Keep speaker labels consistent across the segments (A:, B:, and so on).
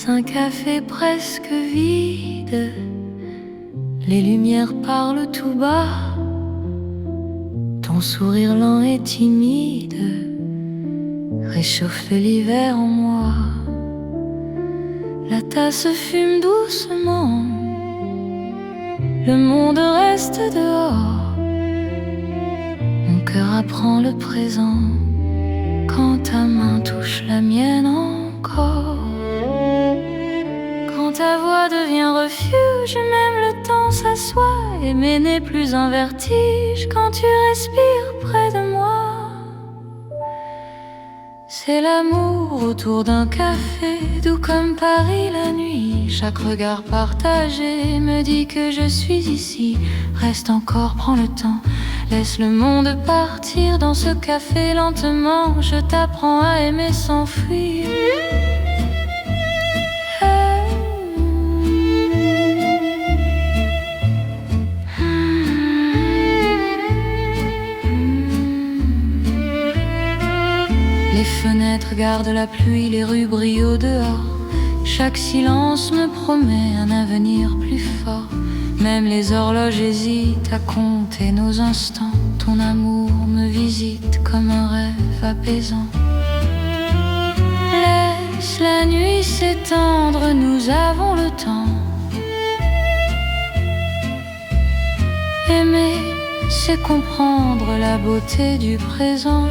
A: un café presque vide. Les lumières parlent tout bas, ton sourire lent et timide réchauffe l'hiver en moi. La tasse fume doucement, le monde reste dehors. Mon cœur apprend le présent quand ta main touche la mienne encore. Quand ta voix devient refuge, même le temps s'assoit. Aimer n'est plus un vertige quand tu respires près de moi. C'est l'amour autour d'un café, doux comme Paris la nuit. Chaque regard partagé me dit que je suis ici. Reste encore, prends le temps, laisse le monde partir dans ce café lentement. Je t'apprends à aimer sans fuir. Les fenêtres gardent la pluie, les rues brillent au dehors. Chaque silence me promet un avenir plus fort. Même les horloges hésitent à compter nos instants. Ton amour me visite comme un rêve apaisant. Laisse la nuit s'étendre, nous avons le temps. Aimer, c'est comprendre la beauté du présent.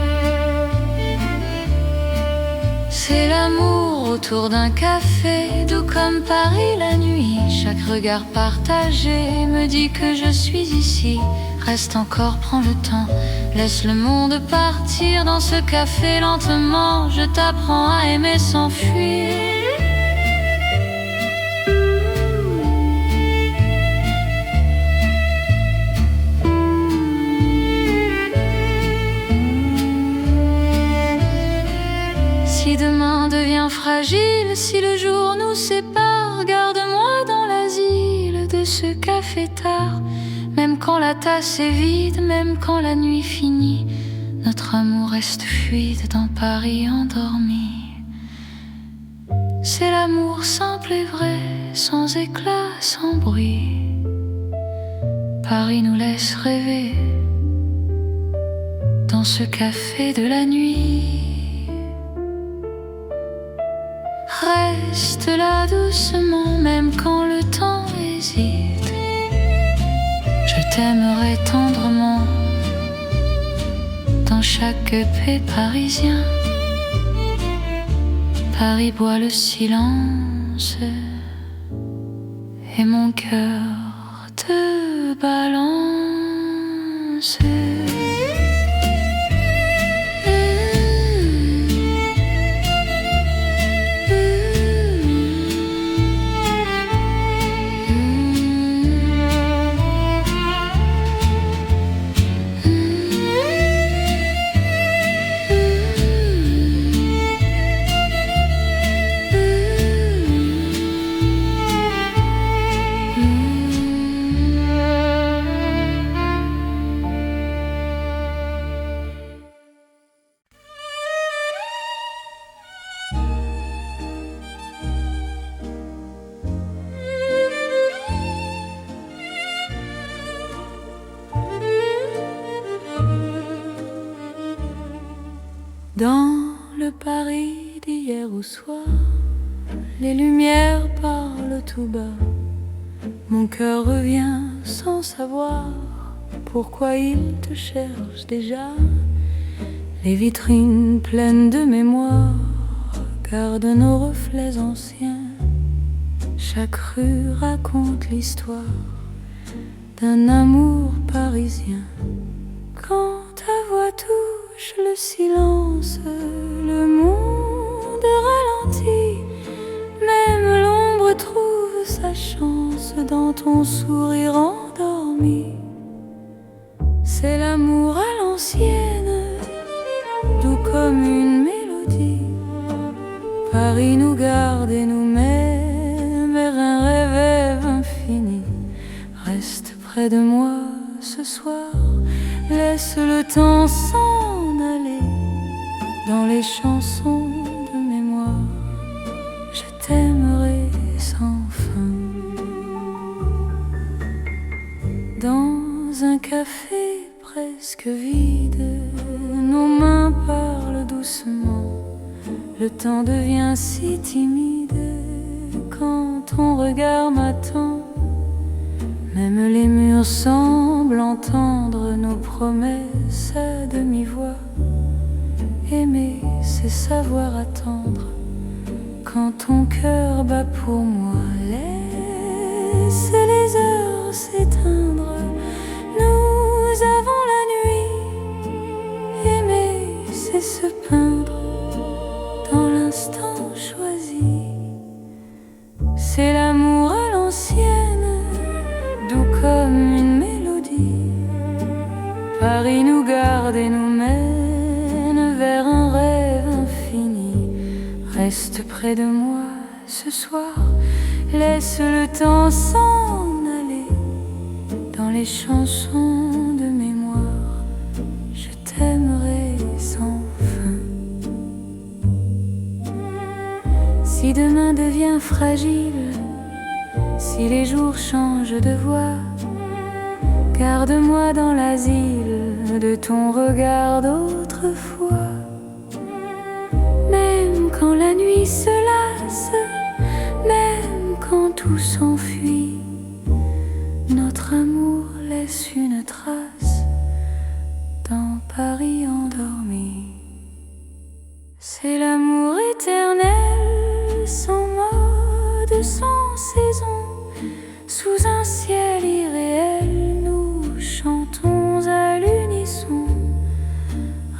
A: C'est l'amour autour d'un café, doux comme Paris la nuit. Chaque regard partagé me dit que je suis ici. Reste encore, prends le temps, laisse le monde partir dans ce café lentement. Je t'apprends à aimer sans fuir. Si demain devient fragile, si le jour nous sépare, garde-moi dans l'asile de ce café tard. Même quand la tasse est vide, même quand la nuit finit, notre amour reste fluide dans Paris endormi. C'est l'amour simple et vrai, sans éclat, sans bruit. Paris nous laisse rêver dans ce café de la nuit. Reste là doucement, même quand le temps hésite. Je t'aimerai tendrement dans chaque paix parisien. Paris boit le silence et mon cœur te balance. Dans le Paris d'hier au soir, les lumières parlent tout bas. Mon cœur revient sans savoir pourquoi il te cherche déjà. Les vitrines pleines de mémoire gardent nos reflets anciens. Chaque rue raconte l'histoire d'un amour parisien. Quand ta voix touche le silence, le monde ralentit. Même l'ombre trouve sa chance dans ton sourire endormi. C'est l'amour à l'ancienne, doux comme une mélodie. Paris nous garde et nous met vers un rêve infini. Reste près de moi ce soir, laisse le temps s'en aller dans les chansons de mémoire. Je t'aimerai doucement. Le temps devient si timide quand ton regard m'attend. Même les murs semblent entendre nos promesses à demi-voix. Aimer, c'est savoir attendre quand ton cœur bat pour moi. Laisse les heures s'éteindre, nous avons la nuit. Aimer, c'est se peindre dans l'instant choisi. C'est l'amour à l'ancienne, doux comme une mélodie. Paris nous garde et nous mène vers un rêve infini. Reste près de moi ce soir, laisse le temps s'en aller. Dans les chansons de mémoire, je t'aimerai sans fin. Si demain devient fragile, si les jours changent de voix, garde-moi dans l'asile de ton regard d'autrefois. Même quand la nuit se lasse, même quand tout s'enfuit, notre amour laisse une trace dans Paris endormi. C'est l'amour éternel, sans mode, sans saison. Sous un ciel irréel, nous chantons à l'unisson.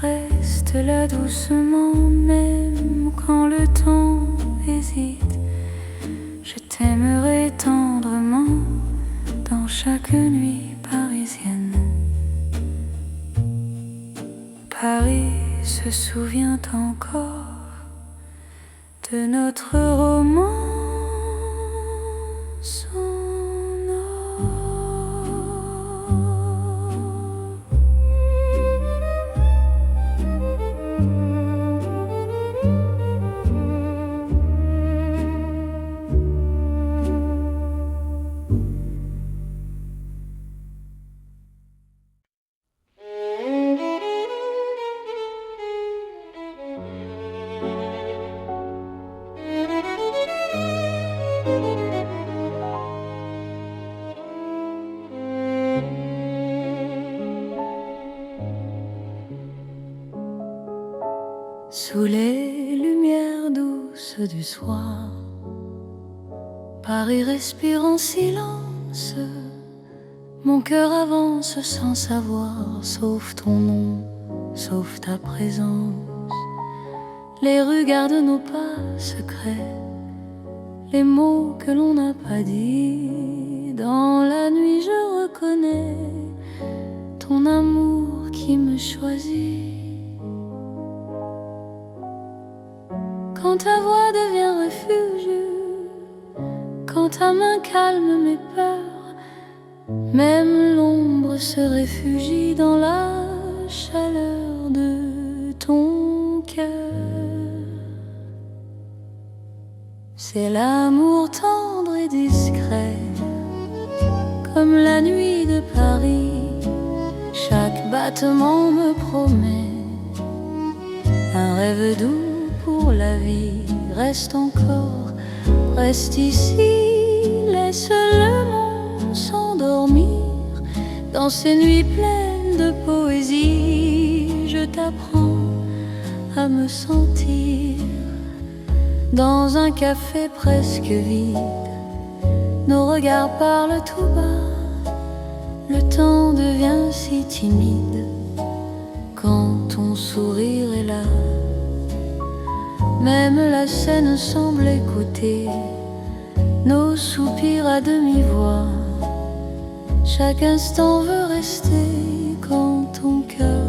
A: Reste là doucement, même quand le temps hésite. Je t'aimerai tendrement dans chaque nuit parisienne. Paris se souvient encore de notre romance. Sous les lumières douces du soir, Paris respire en silence. Mon cœur avance sans savoir, sauf ton nom, sauf ta présence. Les rues gardent nos pas secrets, les mots que l'on n'a pas dit. Dans la nuit je reconnais ton amour qui me choisit. Quand ta voix devient refuge, quand ta main calme mes peurs, même l'ombre se réfugie dans la chaleur de ton cœur. C'est l'amour tendre et discret, comme la nuit de Paris. Chaque battement me promet un rêve doux pour la vie. Reste encore, reste ici, laisse le monde s'endormir dans ces nuits pleines de poésie. Je t'apprends à me sentir dans un café presque vide. Nos regards parlent tout bas, le temps devient si timide quand ton sourire est là. Même la scène semble écouter nos soupirs à demi-voix. Chaque instant veut rester quand ton cœur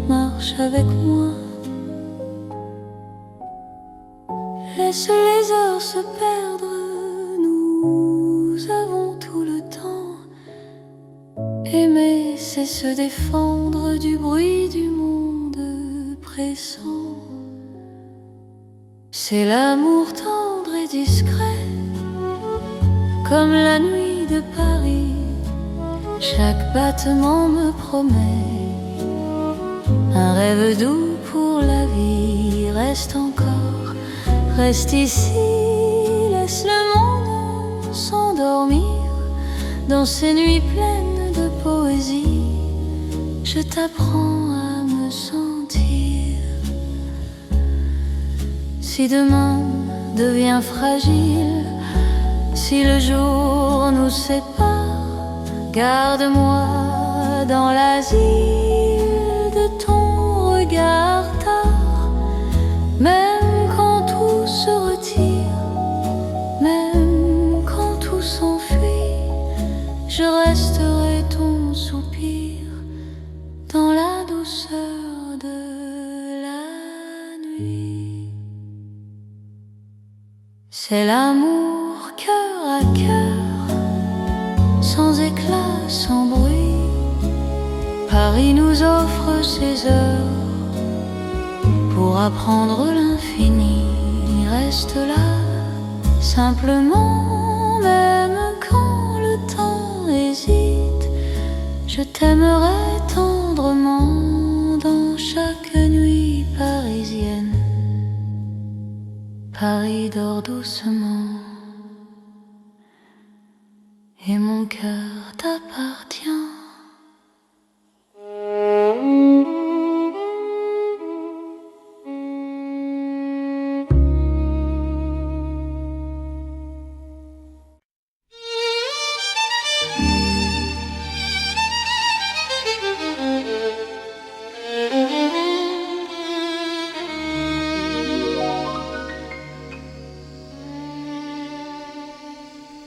A: marche avec moi. Laisse les heures se perdre, nous avons tout le temps. Aimer, c'est se défendre du bruit du monde pressant. C'est l'amour tendre et discret, comme la nuit de Paris. Chaque battement me promet un rêve doux pour la vie. reste encore, reste ici, laisse le monde s'endormir dans ces nuits pleines de poésie. Je t'apprends à me sentir. Si demain devient fragile, si le jour nous sépare, garde-moi dans l'asile de ton regard tard. Même quand tout se retire, même quand tout s'enfuit, je resterai ton soupir dans la douceur de la nuit. C'est l'amour cœur à cœur, sans éclat, sans bruit. Paris nous offre ses heures pour apprendre l'infini. Reste là, simplement, même quand le temps hésite. Je t'aimerai tendrement dans chaque nuit parisienne. Paris dort doucement et mon cœur t'appartient.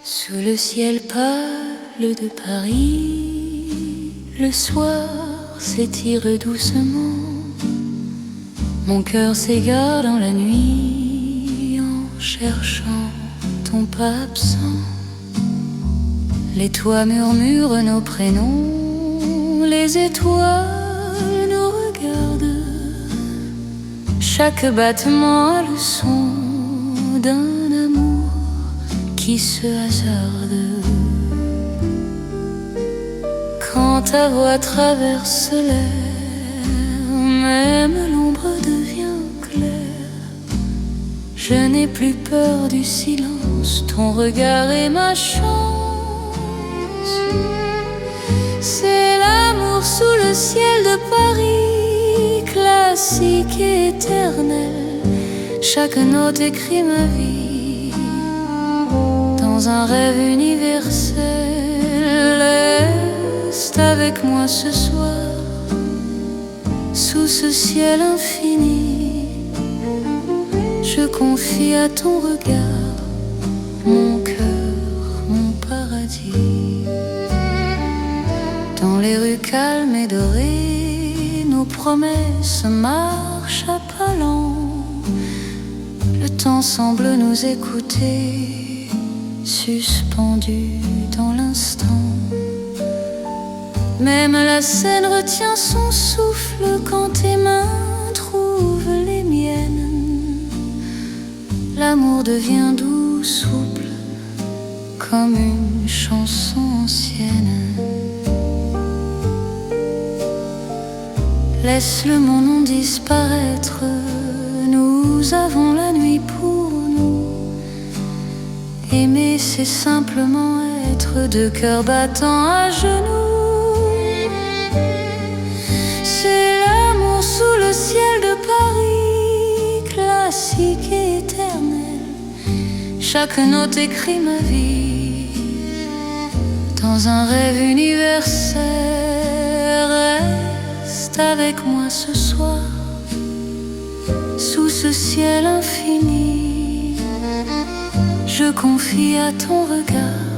A: Sous le ciel pâle de Paris, le soir s'étire doucement. Mon cœur s'égare dans la nuit en cherchant ton pas absent. Les toits murmurent nos prénoms, les étoiles nous regardent. Chaque battement a le son d'un amour qui se hasarde. Quand ta voix traverse l'air, même l'ombre devient claire. Je n'ai plus peur du silence, ton regard est ma chance. C'est l'amour sous le ciel de Paris, classique et éternel. Chaque note écrit ma vie dans un rêve universel. Reste avec moi ce soir, sous ce ciel infini. Je confie à ton regard mon cœur, mon paradis. Dans les rues calmes et dorées, nos promesses marchent à pas lents. Le temps semble nous écouter, suspendu dans l'instant. Même la scène retient son souffle quand tes mains trouvent les miennes. L'amour devient doux, souple, comme une chanson ancienne. Laisse le monde disparaître, nous avons la nuit pour nous. Aimer, c'est simplement être deux cœurs battant à genoux. C'est l'amour sous le ciel de Paris, classique et éternel. Chaque note écrit ma vie dans un rêve universel. Reste avec moi ce soir, sous ce ciel infini. Je confie à ton regard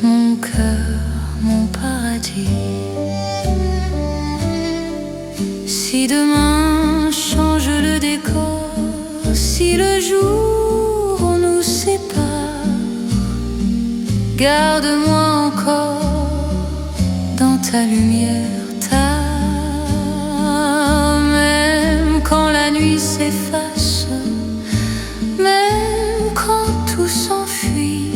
A: mon cœur, mon paradis. Si demain change le décor, si le jour nous sépare, garde-moi encore dans ta lumière tard. Même quand la nuit s'efface, même quand tout s'enfuit,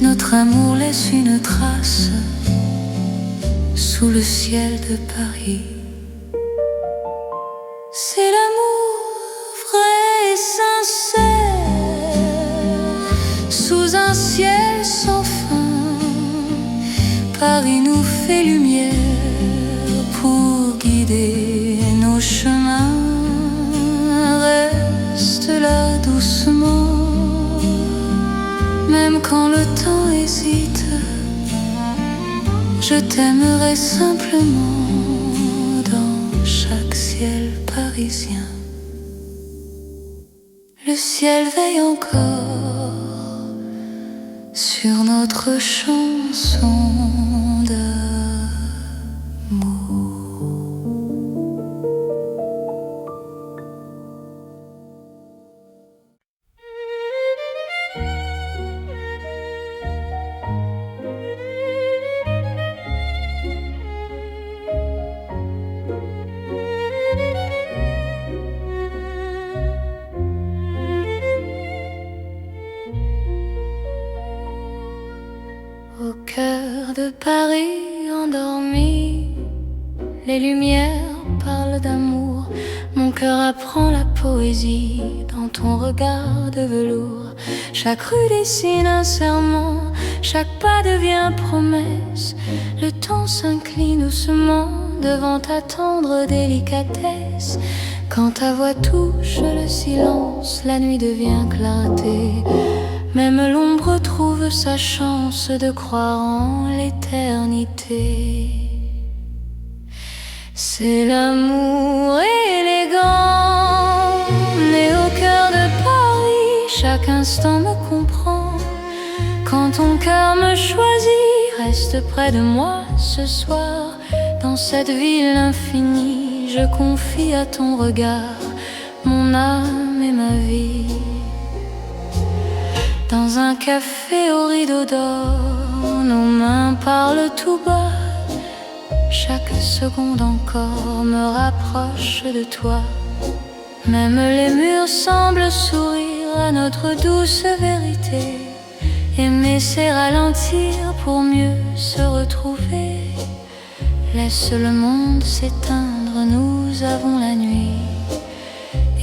A: notre amour laisse une trace sous le ciel de Paris. C'est l'amour Paris nous fait lumière pour guider nos chemins. Reste là doucement, même quand le temps hésite. Je t'aimerai simplement dans chaque ciel parisien. Le ciel veille encore sur notre chanson d'amour. Au cœur de Paris endormi, les lumières parlent d'amour. Mon cœur apprend la poésie dans ton regard de velours. Chaque rue dessine un serment, chaque pas devient promesse. Le temps s'incline doucement devant ta tendre délicatesse. Quand ta voix touche le silence, la nuit devient clarté. Même l'ombre trouve sa chance de croire en l'éternité. C'est l'amour élégant, né au cœur de Paris. Chaque instant me comprend. Quand ton cœur me choisit, reste près de moi ce soir. Dans cette ville infinie, je confie à ton regard mon âme et ma vie. Dans un café au rideau d'or, nos mains parlent tout bas. Chaque seconde encore me rapproche de toi. Même les murs semblent sourire à notre douce vérité. Aimer c'est ralentir pour mieux se retrouver. Laisse le monde s'éteindre, nous avons la nuit.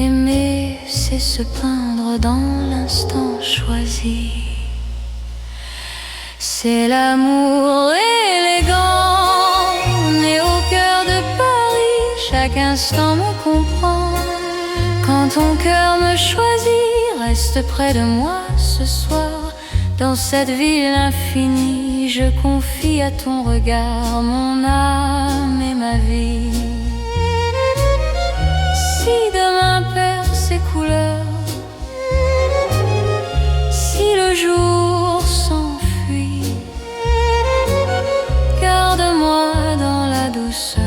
A: Aimer, c'est se peindre dans l'instant choisi. C'est l'amour élégant, né au cœur de Paris. Chaque instant me comprend. Quand ton cœur me choisit, reste près de moi ce soir. Dans cette ville infinie, je confie à ton regard mon âme et ma vie. Si demain perd ses couleurs, si le jour s'enfuit, garde-moi dans la douceur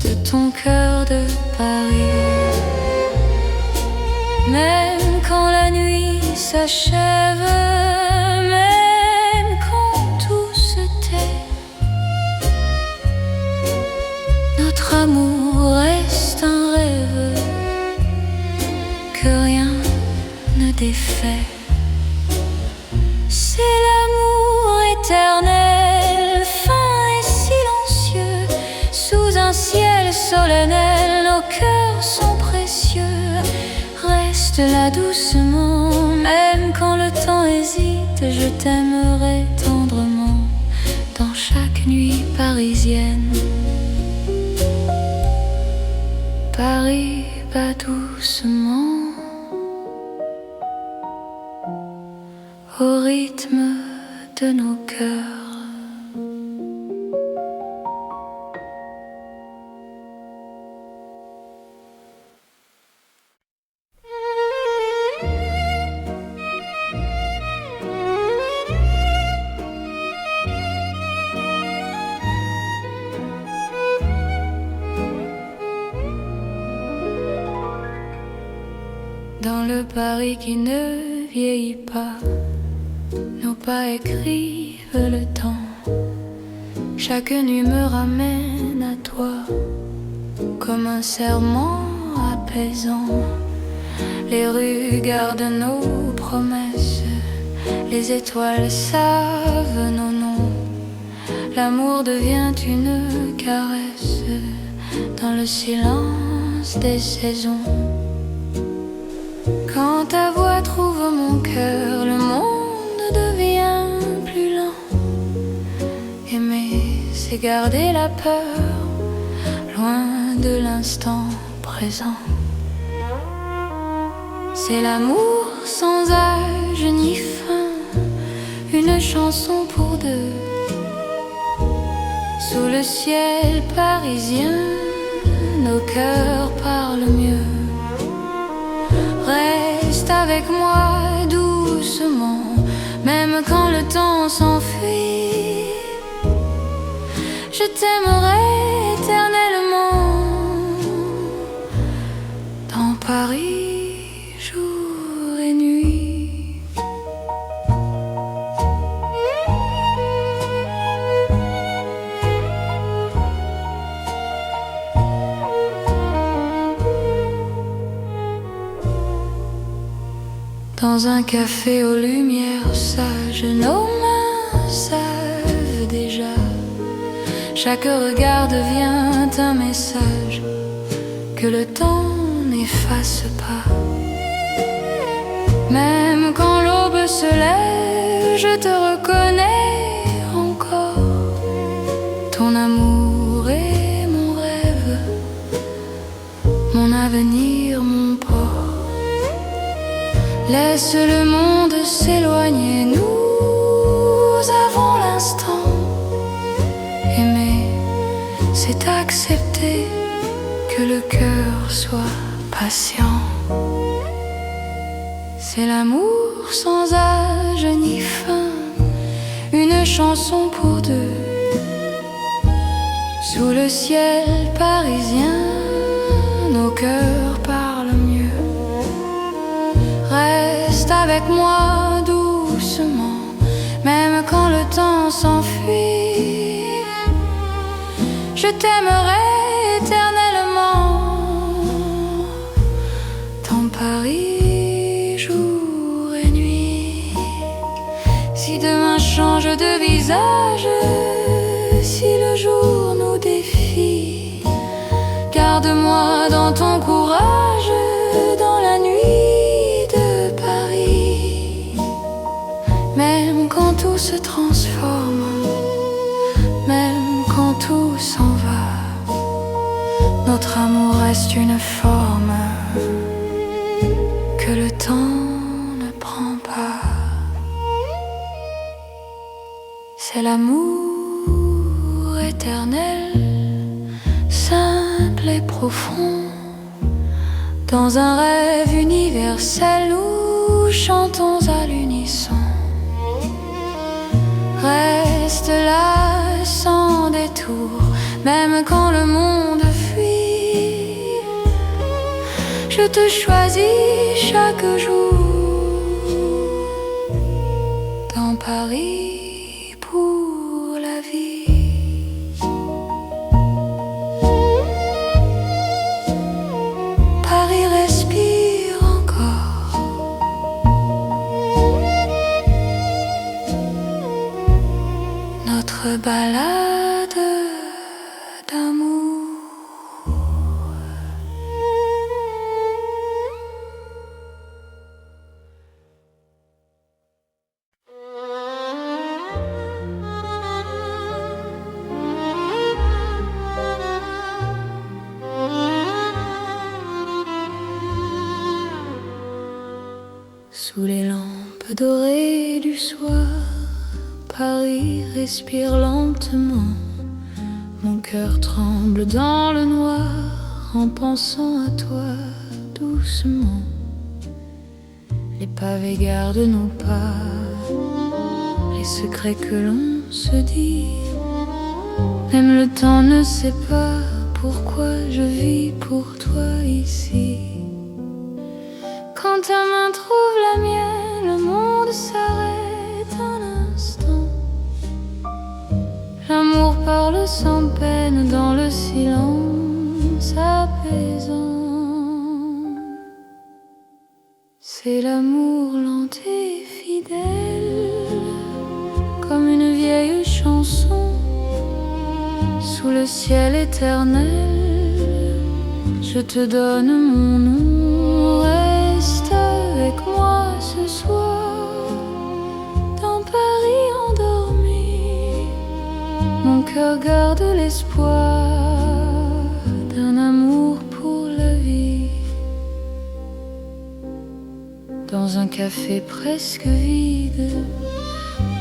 A: de ton cœur de Paris. Même quand la nuit s'achève, même quand tout se tait, notre amour reste un rêve que rien ne défait. C'est l'amour éternel, fin et silencieux. Sous un ciel solennel, nos cœurs sont précieux. Reste là doucement, même quand le temps hésite. Je t'aimerai tendrement dans chaque nuit parisienne. Paris bat doucement au rythme de nos cœurs. Dans le Paris qui ne vieillit pas, nos pas écrivent le temps. Chaque nuit me ramène à toi, comme un serment apaisant. Les rues gardent nos promesses, les étoiles savent nos noms. L'amour devient une caresse dans le silence des saisons. Quand ta voix trouve mon cœur, le monde devient plus lent. c'est garder la peur loin de l'instant présent. C'est l'amour sans âge ni fin, une chanson pour deux. Sous le ciel parisien, nos cœurs parlent mieux. Reste avec moi doucement, même quand le temps s'enfuit. Je t'aimerai éternellement dans Paris, jour et nuit. Dans un café aux lumières sages, nos mains savent déjà. Chaque regard devient un message que le temps n'efface pas. Même quand l'aube se lève, je te reconnais encore. Ton amour est mon rêve, mon avenir, mon port. Laisse le monde s'éloigner, nous avons l'instant. Aimer, c'est accepter que le cœur soit patient. C'est l'amour sans âge ni fin, une chanson pour deux. Sous le ciel parisien, nos cœurs parlent mieux. Reste avec moi doucement, même quand le temps s'enfuit. Je t'aimerai éternellement dans Paris, jour et nuit. Si demain change de visage, si le jour nous défie, garde-moi dans ton courage, dans la nuit de Paris. Même quand tout se transforme, même quand tout s'en va, notre amour reste une forme que le temps ne prend pas. C'est l'amour éternel, simple et profond. Dans un rêve universel, nous chantons à l'unisson. Reste là sans détour, même quand le monde fuit. Je te choisis chaque jour dans Paris pour la vie. Paris respire encore. Notre balade d'amour. Sous les lampes dorées du soir, Paris respire lentement. Mon cœur tremble dans le noir en pensant à toi doucement. Les pavés gardent nos pas, les secrets que l'on se dit. Même le temps ne sait pas pourquoi je vis pour toi ici. Quand ta main trouve la mienne, le monde s'arrête un instant. L'amour parle sans peine dans le silence apaisant. C'est l'amour lent et fidèle, comme une vieille chanson. Sous le ciel éternel, je te donne mon nom. Reste avec moi ce soir, dans Paris endormi. Mon cœur cœur garde l'espoir d'un amour pour la vie. Dans un café presque vide,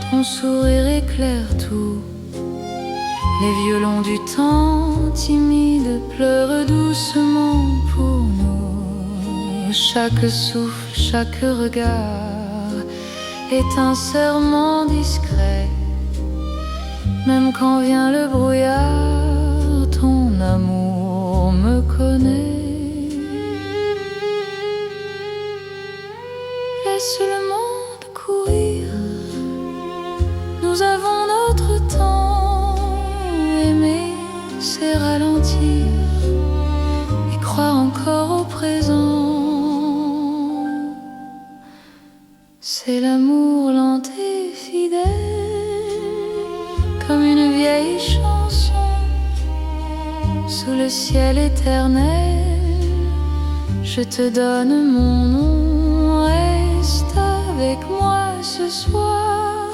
A: ton sourire éclaire tout. Les violons du temps timide pleurent doucement pour nous. Chaque souffle, chaque regard est un serment discret. Même quand vient le brouillard, ton amour me connaît. Laisse le monde courir, nous avons notre temps. Aimer, c'est ralentir et croire encore au présent. C'est l'amour lent et fidèle, comme une vieille chanson sous le ciel éternel. Je te donne mon nom, reste avec moi ce soir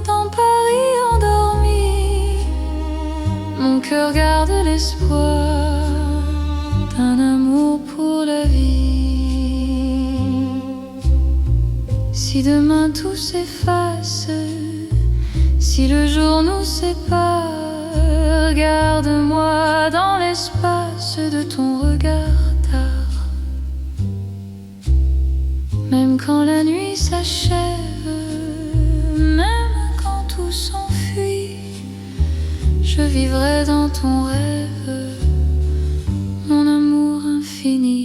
A: dans Paris endormi. Mon cœur garde l'espoir d'un amour pour la vie. Si demain tout s'efface, si le jour nous sépare, garde-moi dans l'espace de ton regard tard. Même quand la nuit s'achève, même quand tout s'enfuit, je vivrai dans ton rêve, mon amour infini.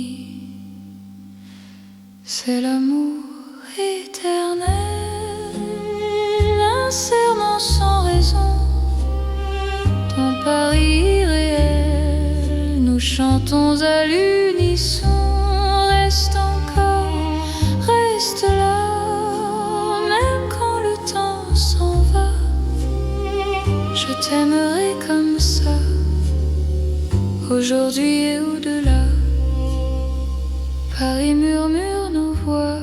A: C'est l'amour éternel, un serment sans raison. Ton Paris irréel, nous chantons à l'unisson. Reste encore, reste là, même quand le temps s'en va. Je t'aimerai comme ça, aujourd'hui et au-delà. Paris murmure nos voix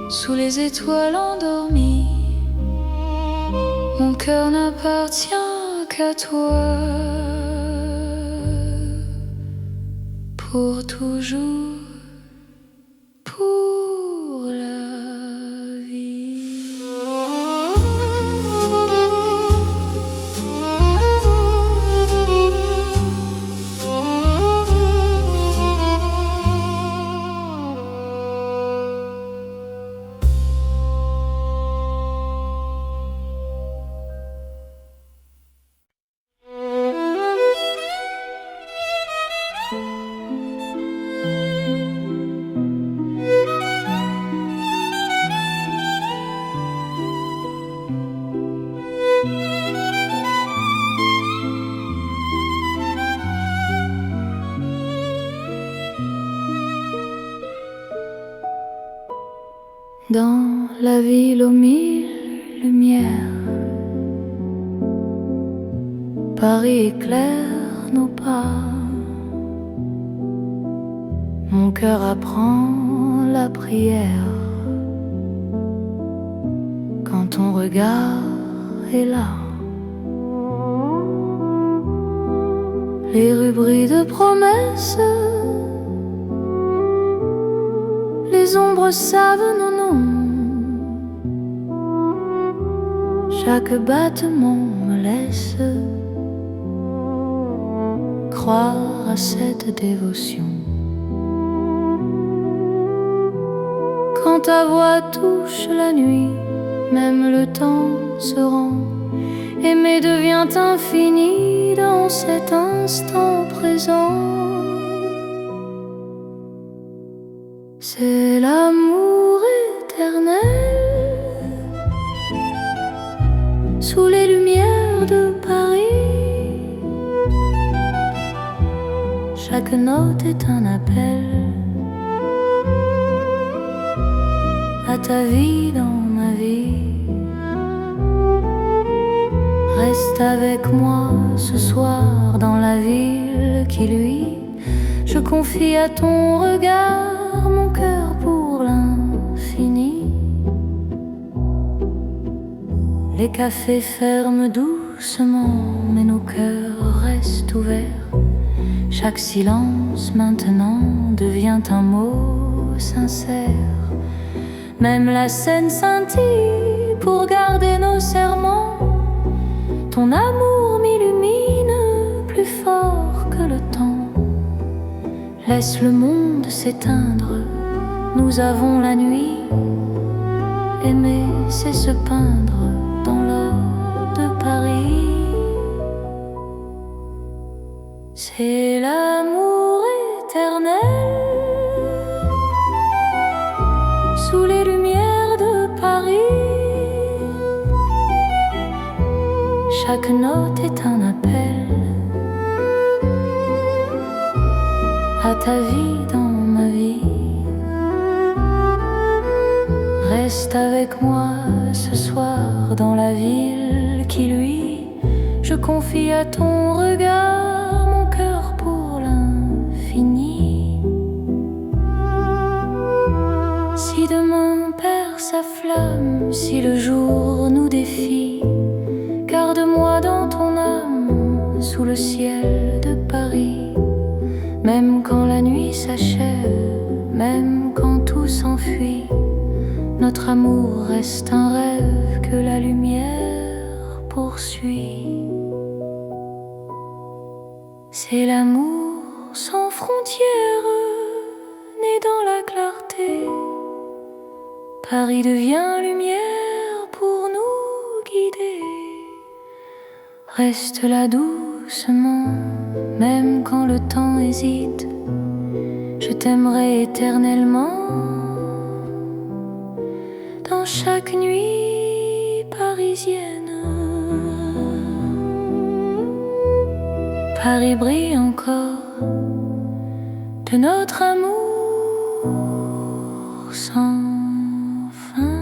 A: sous les étoiles endormies. Mon cœur n'appartient qu'à toi, pour toujours, pour la vie. Dans la ville aux mille lumières, Paris éclaire nos pas. Mon cœur apprend la prière quand ton regard est là. Les rues brillent de promesses, les ombres savent nos noms. Chaque battement me laisse croire à cette dévotion. Quand ta voix touche la nuit, même le temps se rend. Aimer devient infini dans cet instant présent. C'est l'amour éternel sous les lumières de Paris. Chaque note est un appel à ta vie dans ma vie. Reste avec moi ce soir dans la ville qui luit. Je confie à ton regard mon cœur pour l'infini. Les cafés ferment doucement doucement, mais nos cœurs restent ouverts. Chaque silence maintenant devient un mot sincère. Même la scène scintille pour garder nos serments. Ton amour m'illumine plus fort que le temps. Laisse le monde s'éteindre, nous avons la nuit. Aimer, c'est se peindre dans l'or de Paris. C'est l'amour éternel sous les lumières de Paris. Chaque note est un appel à ta vie dans ma vie. Reste avec moi ce soir dans la ville qui luit. Je confie à ton regard mon cœur pour l'infini. Si demain perd sa flamme, si le jour nous défie, garde-moi dans ton âme sous le ciel de Paris. Même quand la nuit s'achève, même quand tout s'enfuit, notre amour reste un rêve que la lumière poursuit. C'est l'amour sans frontières, né dans la clarté. Paris devient lumière pour nous guider. Reste là doucement, même quand le temps hésite. Je t'aimerai éternellement. Dans chaque nuit parisienne, Paris brille encore de notre amour sans fin.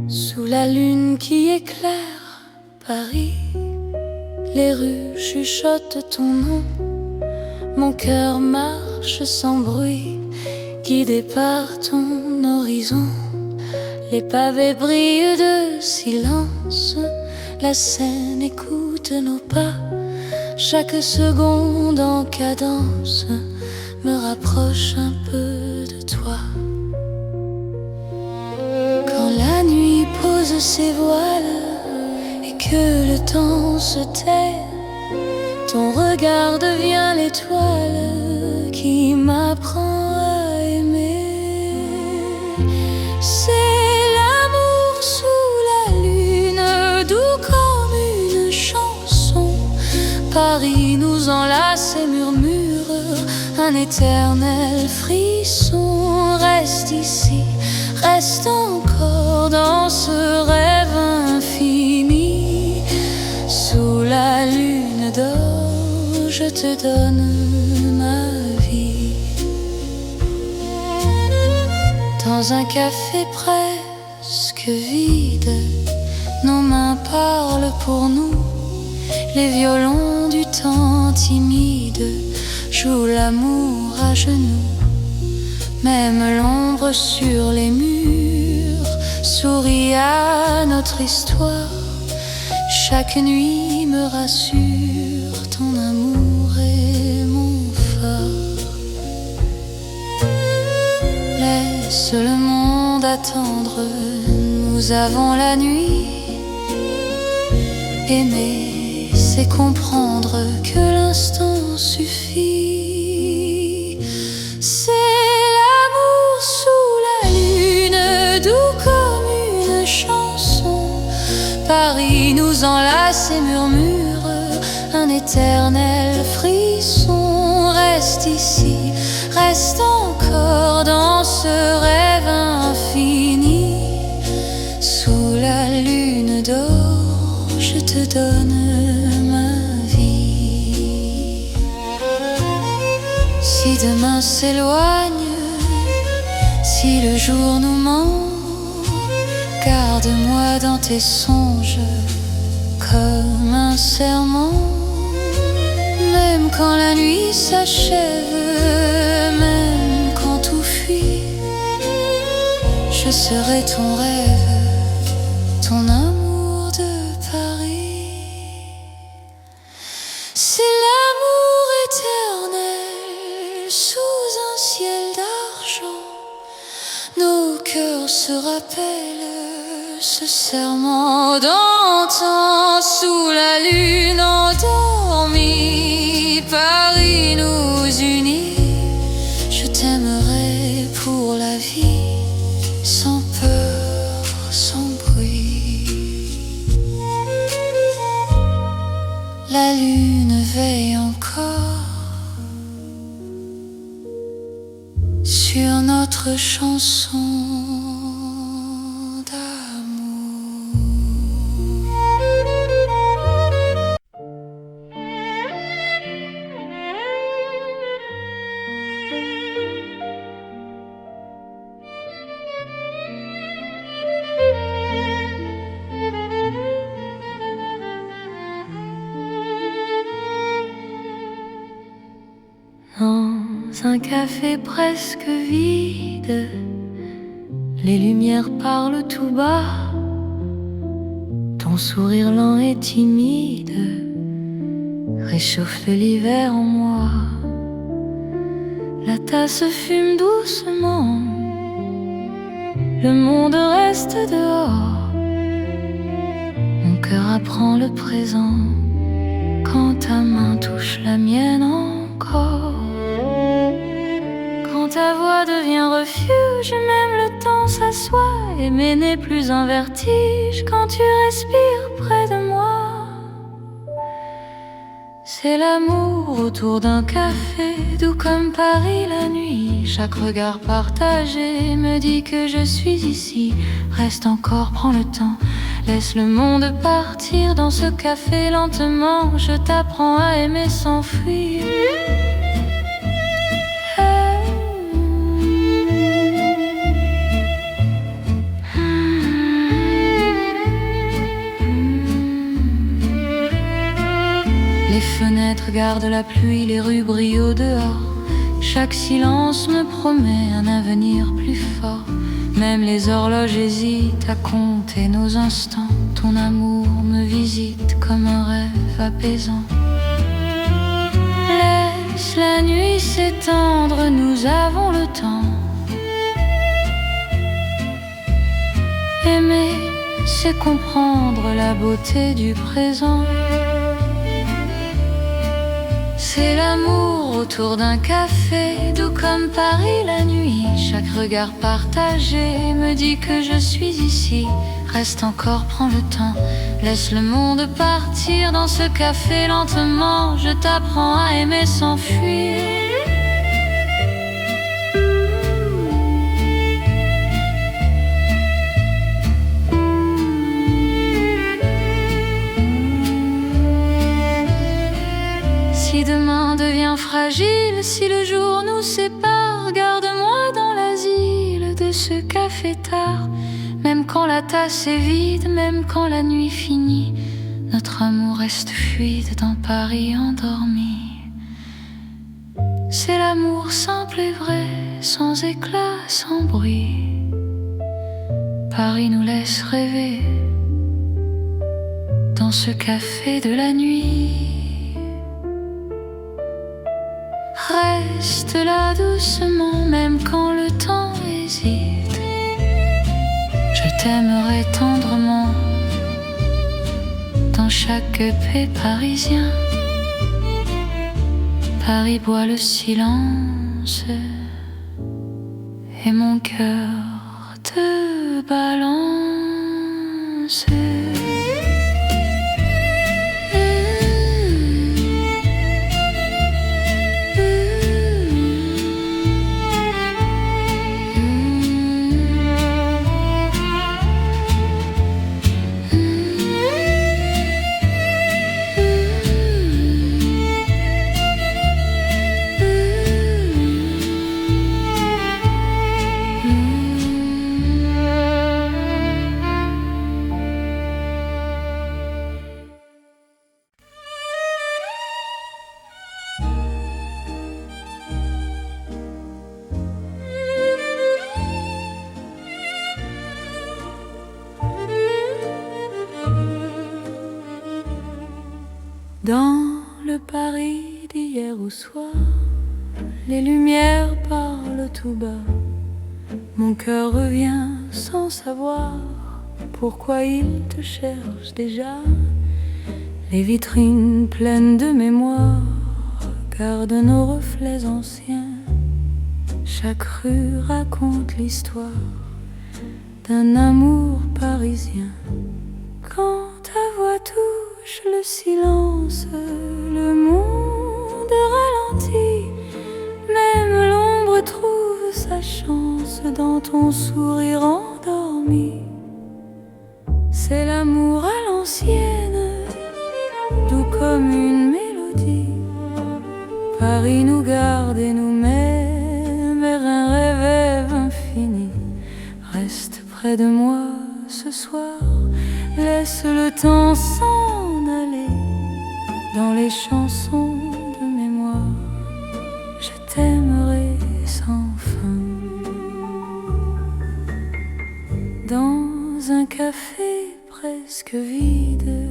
A: Sous la lune qui éclaire Paris, les rues chuchotent ton nom. Mon cœur marche sans bruit, guidé par ton horizon. Les pavés brillent de silence, la Seine écoute nos pas. Chaque seconde en cadence me rapproche un peu de toi. La nuit pose ses voiles et que le temps se tait, ton regard devient l'étoile qui m'apprend à aimer. C'est l'amour sous la lune, doux comme une chanson. Paris nous enlace et murmure un éternel frisson. Reste ici, reste encore dans ce rêve infini. Sous la lune d'or, je te donne ma vie. Dans un café presque vide, nos mains parlent pour nous. Les violons du temps timide jouent l'amour à genoux. Même l'ombre sur les murs sourit à notre histoire. Chaque nuit me rassure, ton amour est mon phare. Laisse le monde attendre, nous avons la nuit. Aimer, c'est comprendre que l'instant suffit. C'est sous la lune, doux comme une chanson. Paris nous enlace et murmure un éternel frisson. Reste ici, reste encore dans ce rêve infini. Sous la lune d'or, je te donne ma vie. demain s'éloigne, si le jour nous ment, garde-moi dans tes songes comme un serment. Même quand la nuit s'achève, même quand tout fuit, je serai ton rêve, ton amour de Paris. C'est l'amour éternel sous un ciel d'argent. Nos cœurs se rappellent ce serment d'antan. Sous la lune endormie, Paris nous unit. Je t'aimerai pour la vie, sans peur, sans bruit. La lune veille encore sur notre chanson d'amour. Dans un café presque vide, les lumières parlent tout bas. Ton sourire lent et timide réchauffe l'hiver en moi. La tasse fume doucement, le monde reste dehors. Mon cœur apprend le présent quand ta main touche la mienne encore. Quand ta voix devient refuge, même le temps s'assoit. Aimer n'est plus un vertige quand tu respires près de moi. C'est l'amour autour d'un café, doux comme Paris la nuit. Chaque regard partagé me dit que je suis ici. Reste encore, prends le temps, laisse le monde partir dans ce café lentement. Je t'apprends à aimer sans fuir. Les fenêtres gardent la pluie, les rues brillent au dehors. Chaque silence me promet un avenir plus fort. Même les horloges hésitent à compter nos instants. Ton amour me visite comme un rêve apaisant. Laisse la nuit s'étendre, nous avons le temps. Aimer, c'est comprendre la beauté du présent. C'est l'amour autour d'un café, doux comme Paris la nuit. Chaque regard partagé me dit que je suis ici. Reste encore, prends le temps, laisse le monde partir dans ce café lentement. Je t'apprends à aimer sans fuir. Si demain devient fragile, si le jour nous sépare, garde-moi dans l'asile de ce café tard. Même quand la tasse est vide, même quand la nuit finit, notre amour reste fluide dans Paris endormi. C'est l'amour simple et vrai, sans éclat, sans bruit. Paris nous laisse rêver dans ce café de la nuit. Reste là doucement, même quand le temps hésite. Je t'aimerai tendrement dans chaque paix parisien. Paris boit le silence et mon cœur te balance. soir, les lumières parlent tout bas. Mon cœur revient sans savoir pourquoi il te cherche déjà. Les vitrines pleines de mémoire gardent nos reflets anciens. Chaque rue raconte l'histoire d'un amour parisien. Quand ta voix touche le silence, le monde ralentit. Même l'ombre trouve sa chance dans ton sourire endormi. C'est l'amour à l'ancienne, doux comme une mélodie. Paris nous garde et nous met vers un rêve infini. Reste près de moi ce soir, laisse le temps s'en aller. Dans les chansons de mémoire, je t'aimerai sans fin. Dans un café presque vide,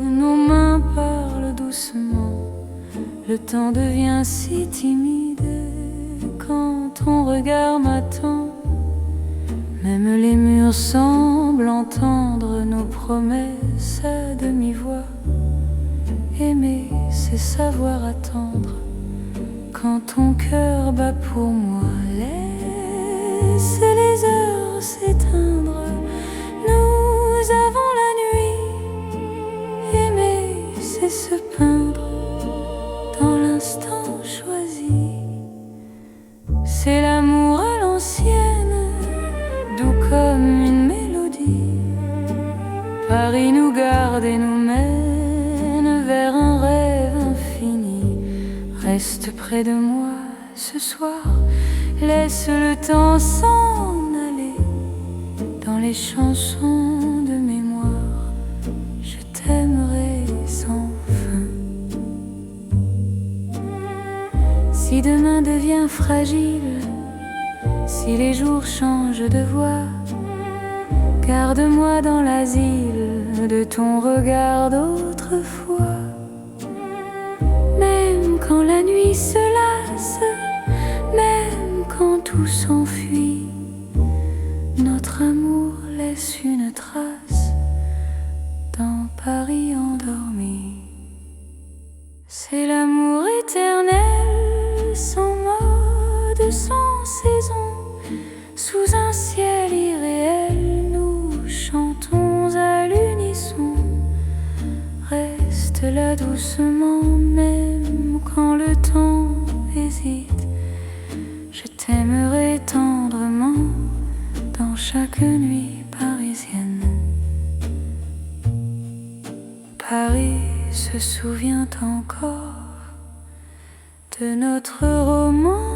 A: nos mains parlent doucement. Le temps devient si timide quand ton regard m'attend. Même les murs semblent entendre nos promesses à demi-voix. Aimer, c'est savoir attendre quand ton cœur bat pour moi. Laisse les heures s'éteindre, nous avons la nuit. Aimer, c'est se peindre dans l'instant choisi. C'est l'amour à l'ancienne, doux comme une mélodie. Paris nous garde et nous mène vers un rêve infini. Reste près de moi ce soir, laisse le temps s'en aller. Dans les chansons de mémoire, je t'aimerai sans fin. Si demain devient fragile, si les jours changent de voix, garde-moi dans l'asile de ton regard d'autrefois. Même quand la nuit se lasse, même quand tout s'enfuit, notre amour laisse une trace dans Paris endormi. C'est l'amour éternel, sans mode, sans saison. Sous un ciel irréel, nous chantons à l'unisson. Reste là doucement, même quand le temps hésite. Je t'aimerai tendrement dans chaque nuit parisienne. Paris se souvient encore de notre romance.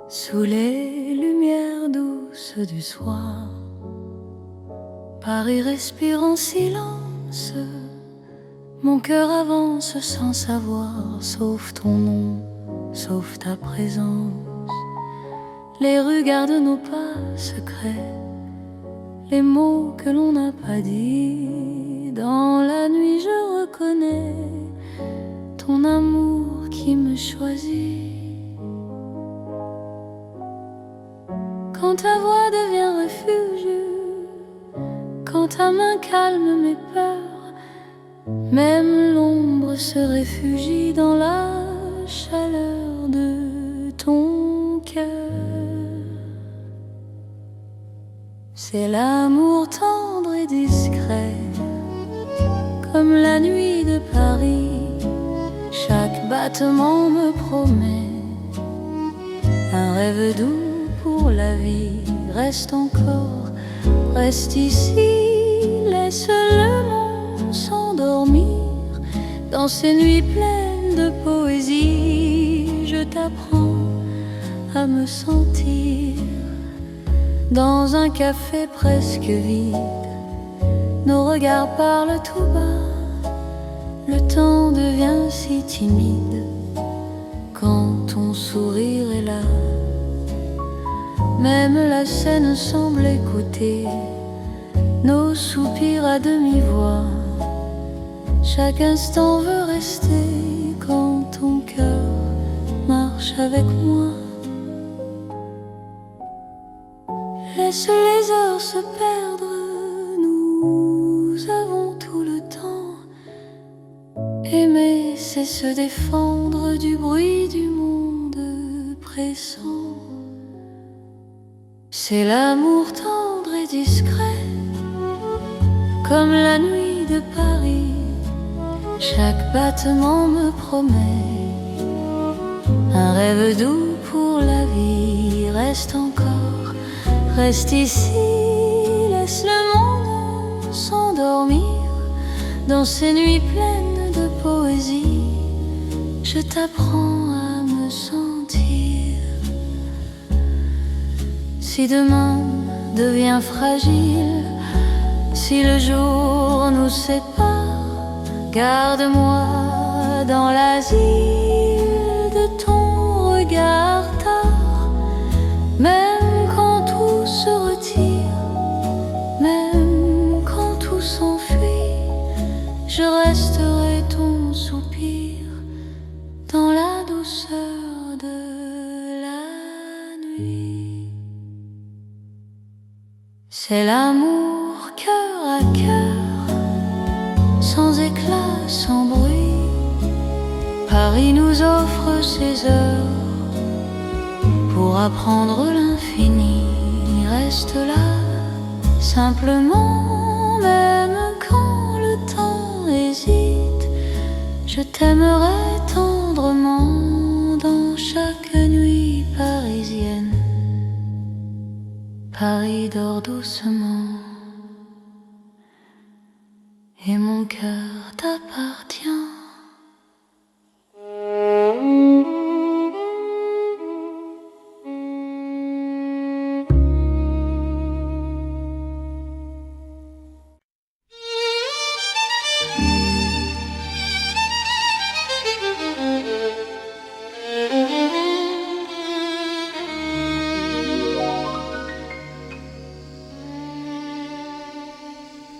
A: Sous les lumières douces du soir, Paris respire en silence. Mon cœur avance sans savoir, sauf ton nom, sauf ta présence. Les rues gardent nos pas secrets, les mots que l'on n'a pas dit. Dans la nuit je reconnais ton amour qui me choisit. Quand ta voix devient refuge, quand ta main calme mes peurs, même l'ombre se réfugie dans la chaleur de ton cœur. C'est l'amour tendre et discret, comme la nuit de Paris. Chaque battement me promet un rêve doux pour la vie. reste encore, reste ici, laisse le monde s'endormir. Dans ces nuits pleines de poésie, je t'apprends à me sentir. Dans un café presque vide, nos regards parlent tout bas. Le temps devient si timide quand ton sourire est là. Même la scène semble écouter nos soupirs à demi-voix. Chaque instant veut rester quand ton cœur marche avec moi. Laisse les heures se perdre, nous avons tout le temps. Aimer, c'est se défendre du bruit du monde pressant. C'est l'amour tendre et discret, comme la nuit de Paris. Chaque battement me promet un rêve doux pour la vie. Reste encore, reste ici, laisse le monde s'endormir. Dans ces nuits pleines de poésie, je t'apprends à me sentir. Si demain devient fragile, si le jour nous sépare, garde-moi dans l'asile de ton regard tard. Même quand tout se retire, même quand tout s'enfuit, je resterai ton soupir dans la douceur de la nuit. C'est l'amour cœur à cœur, sans éclat, sans bruit. Paris nous offre ses heures pour apprendre l'infini. Reste là, simplement, même quand le temps hésite. Je t'aimerai tendrement dans chaque nuit parisienne. Paris dort doucement et mon cœur t'appartient.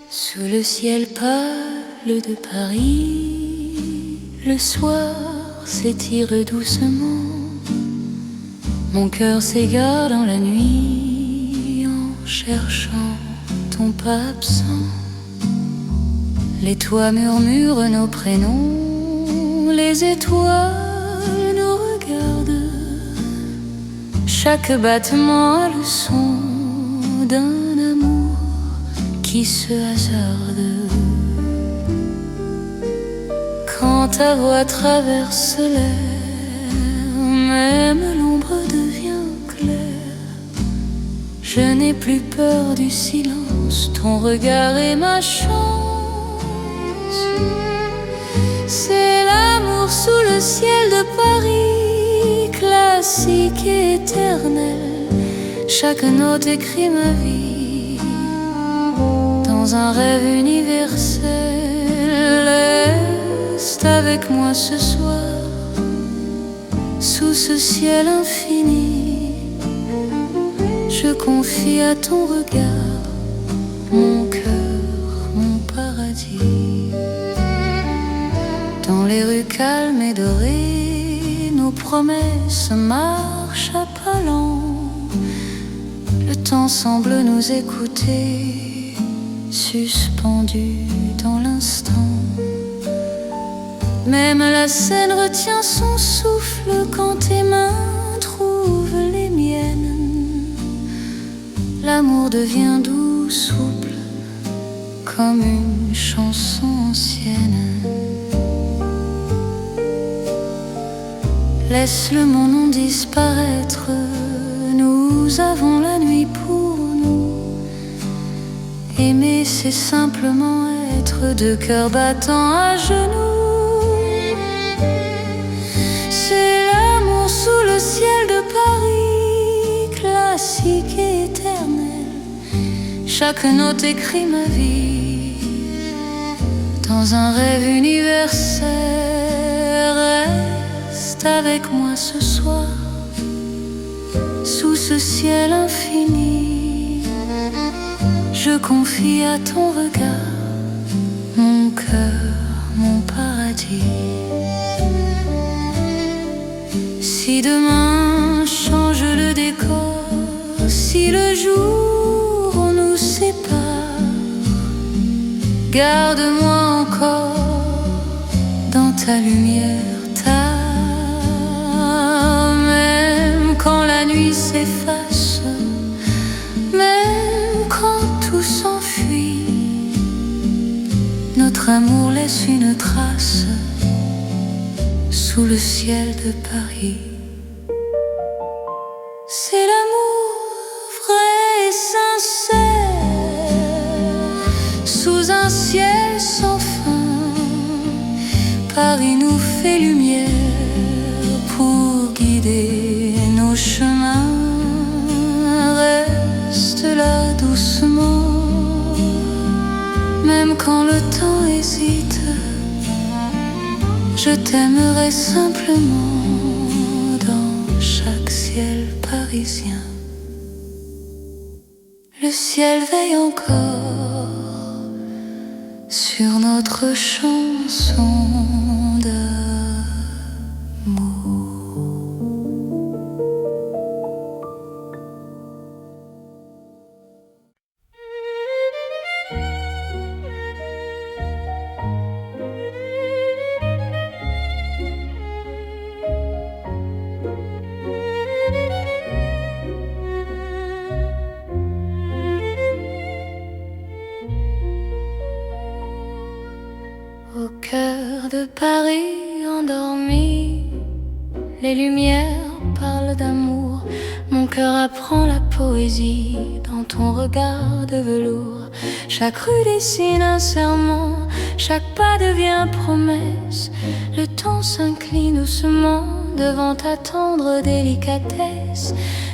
A: Sous le ciel pâle de Paris, le soir s'étire doucement. Mon cœur s'égare dans la nuit en cherchant ton pas absent. Les toits murmurent nos prénoms, les étoiles nous regardent. Chaque battement a le son d'un amour qui se hasarde. Quand ta voix traverse l'air, même l'ombre devient claire. Je n'ai plus peur du silence, ton regard est ma chance. C'est l'amour sous le ciel de Paris, classique et éternel. Chaque note écrit ma vie dans un rêve universel. Reste avec moi ce soir, sous ce ciel infini. Je confie à ton regard mon cœur, mon paradis. Dans les rues calmes et dorées, nos promesses marchent à pas lents. Le temps semble nous écouter, suspendu dans l'instant. Même la scène retient son souffle quand tes mains trouvent les miennes. L'amour devient doux, souple, comme une chanson ancienne. Laisse le mon nom disparaître, nous avons la nuit pour Aimer, c'est simplement être deux cœurs battant à genoux. C'est l'amour sous le ciel de Paris, classique et éternel. Chaque note écrit ma vie dans un rêve universel. Reste avec moi ce soir, sous ce ciel infini. Je confie à ton regard mon cœur, mon paradis. Si demain change le décor, si le jour nous sépare, garde-moi encore dans ta lumière, même quand la nuit s'efface, même quand tout s'enfuit, notre amour laisse une trace sous le ciel de Paris. C'est l'amour vrai et sincère, sous un ciel sans fin. Paris nous fait lumière pour guider nos chemins. Reste là doucement, même quand le temps hésite. Je t'aimerai simplement dans chaque ciel parisien. Le ciel veille encore sur notre chanson d'amour. Au cœur de Paris endormi, les lumières parlent d'amour. Mon cœur apprend la poésie dans ton regard de velours. Chaque rue dessine un serment, chaque pas devient promesse. Le temps s'incline doucement devant ta tendre délicatesse.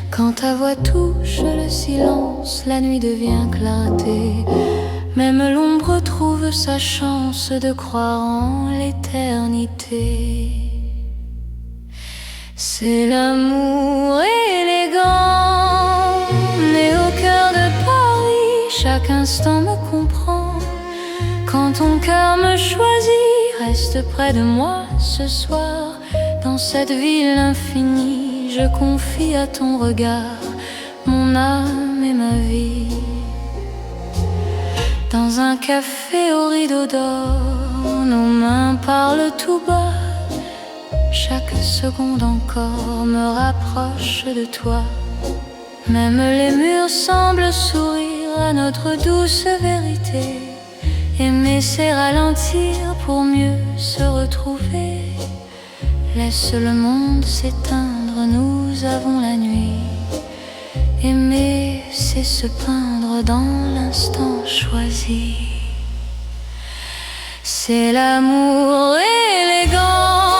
A: Quand ta voix touche le silence, la nuit devient clarté. Même l'ombre trouve sa chance de croire en l'éternité. C'est l'amour élégant, né au cœur de Paris. Chaque instant me comprend. Quand ton cœur me choisit, reste près de moi ce soir. Dans cette ville infinie, je confie à ton regard mon âme et ma vie. Dans un café au rideau d'or, nos mains parlent tout bas. Chaque seconde encore me rapproche de toi. Même les murs semblent sourire à notre douce vérité. Aimer, c'est ralentir pour mieux se retrouver. Laisse le monde s'éteindre, nous avons la nuit. Aimer, c'est se peindre dans l'instant choisi. C'est l'amour élégant,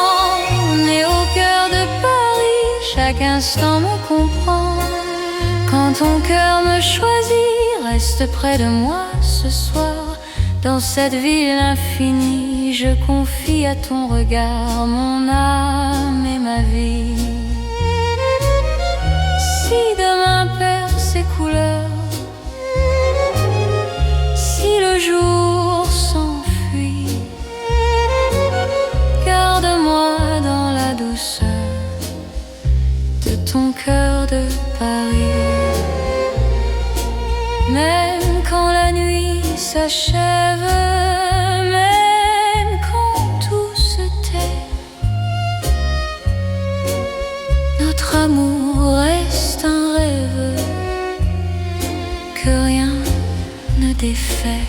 A: né au cœur de Paris. Chaque instant me comprend. Quand ton cœur me choisit, reste près de moi ce soir. Dans cette ville infinie, je confie à ton regard mon âme et ma vie. Si demain perd ses couleurs, si le jour s'enfuit, garde-moi dans la douceur de ton cœur de Paris. Même quand la nuit s'achève, même quand tout se tait, notre amour reste un rêve que rien ne défait.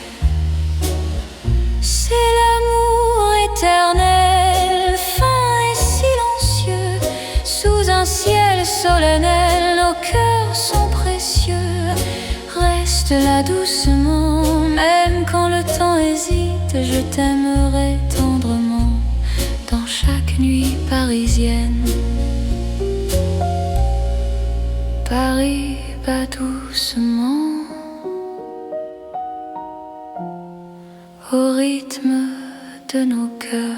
A: C'est l'amour éternel, fin et silencieux, sous un ciel solennel, nos cœurs sont précieux. Reste là doucement, je t'aimerai tendrement dans chaque nuit parisienne. Paris bat doucement au rythme de nos cœurs.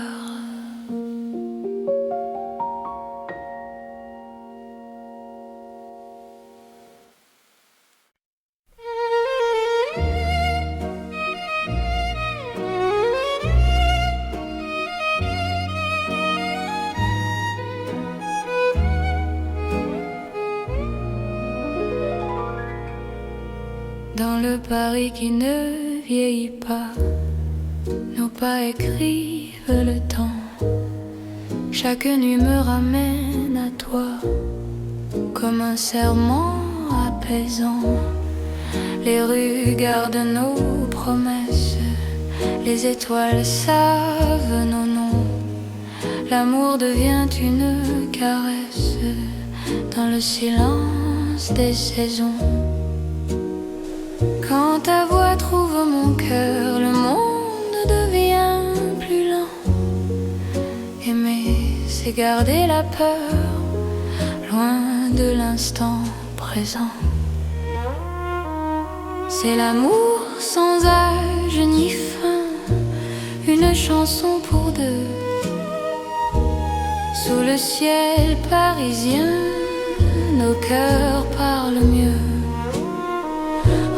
A: Dans le Paris qui ne vieillit pas, nos pas écrivent le temps. Chaque nuit me ramène à toi, comme un serment apaisant. Les rues gardent nos promesses, les étoiles savent nos noms. L'amour devient une caresse dans le silence des saisons. Quand ta voix trouve mon cœur, le monde devient plus lent. Aimer, c'est garder la peur, loin de l'instant présent. C'est l'amour sans âge ni fin, une chanson pour deux. Sous le ciel parisien, nos cœurs parlent mieux.